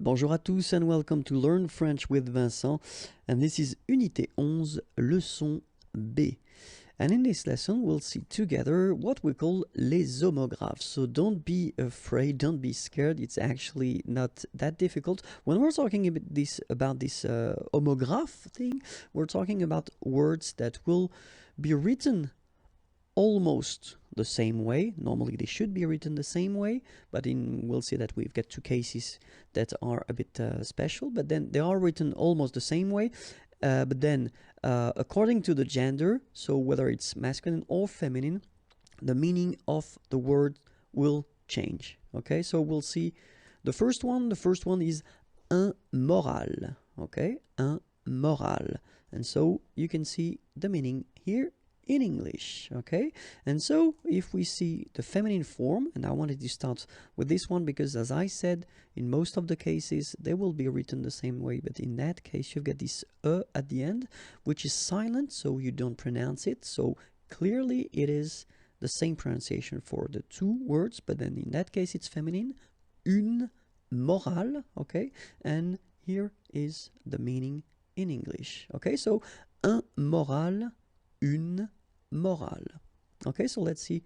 Bonjour à tous and welcome to Learn French with Vincent, and this is Unité 11, leçon B. And in this lesson we'll see together what we call les homographs. So don't be afraid, don't be scared, it's actually not that difficult. When we're talking about this homograph thing, we're talking about words that will be written almost the same way. Normally they should be written the same way, but we'll see that we've got two cases that are a bit special, but then they are written almost the same way, but then according to the gender, so whether it's masculine or feminine, the meaning of the word will change. Okay, so we'll see the first one is un moral. Okay, un moral, and so you can see the meaning here in English. Okay, and so if we see the feminine form, and I wanted to start with this one because, as I said, in most of the cases they will be written the same way, but in that case you've got this at the end, which is silent, so you don't pronounce it, so clearly it is the same pronunciation for the two words, but then in that case it's feminine, une morale. Okay, and here is the meaning in English. Okay, so un moral, une morale. Okay, so let's see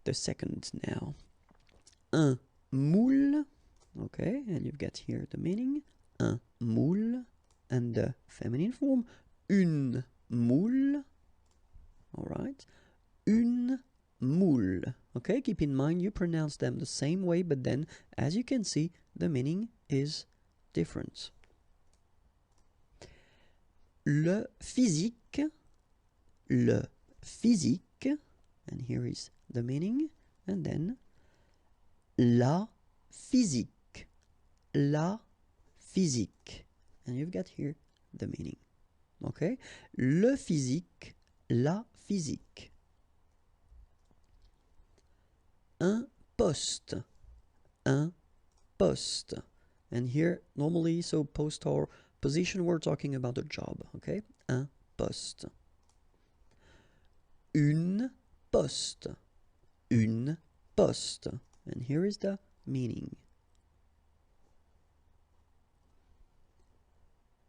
the second now. Un moule. Okay, and you've got here the meaning, un moule, and the feminine form, une moule. All right, une moule. Okay, keep in mind you pronounce them the same way, but then as you can see the meaning is different. Le physique. Le physique, and here is the meaning, and then la physique, la physique, and you've got here the meaning. Okay, le physique, la physique. Un poste, un poste, and here normally, so post or position, we're talking about a job. Okay, un poste. Une poste, une poste, and here is the meaning.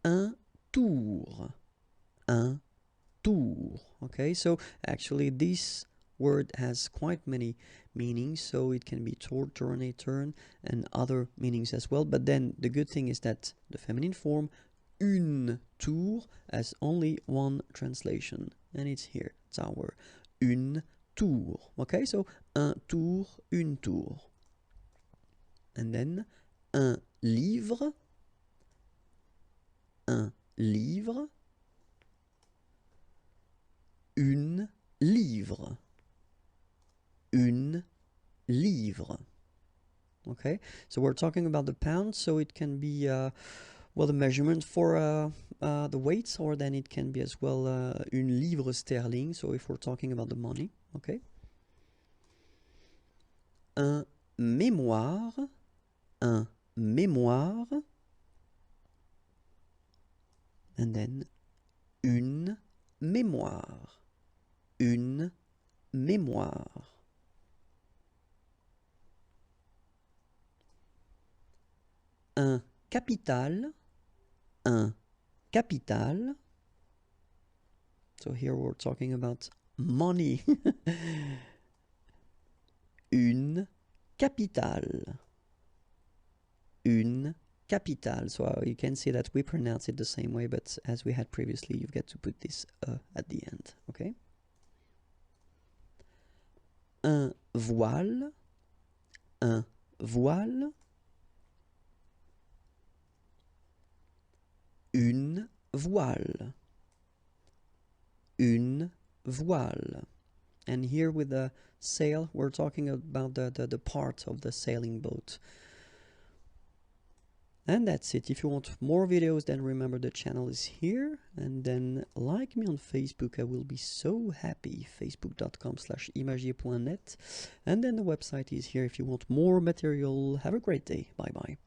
Un tour, un tour. Okay, so actually this word has quite many meanings, so it can be turn, a turn, and other meanings as well, but then the good thing is that the feminine form, une tour, has only one translation, and it's here. It's our une tour. Okay, so un tour, une tour. And then un livre, un livre, une livre, une livre. Okay, so we're talking about the pound, so it can be well, the measurement for the weights, or then it can be as well une livre sterling, so if we're talking about the money. Okay. Un mémoire, un mémoire, and then une mémoire, une mémoire. Un capital, un capital. So here we're talking about money. Une capitale, une capitale. So you can see that we pronounce it the same way, but as we had previously, you've got to put this at the end. Okay. Un voile, un voile. Une voile, une voile. And here with the sail, we're talking about the part of the sailing boat. And that's it. If you want more videos, then remember the channel is here, and then like me on Facebook. I will be so happy. facebook.com/imagier.net, and then the website is here if you want more material. Have a great day. Bye bye.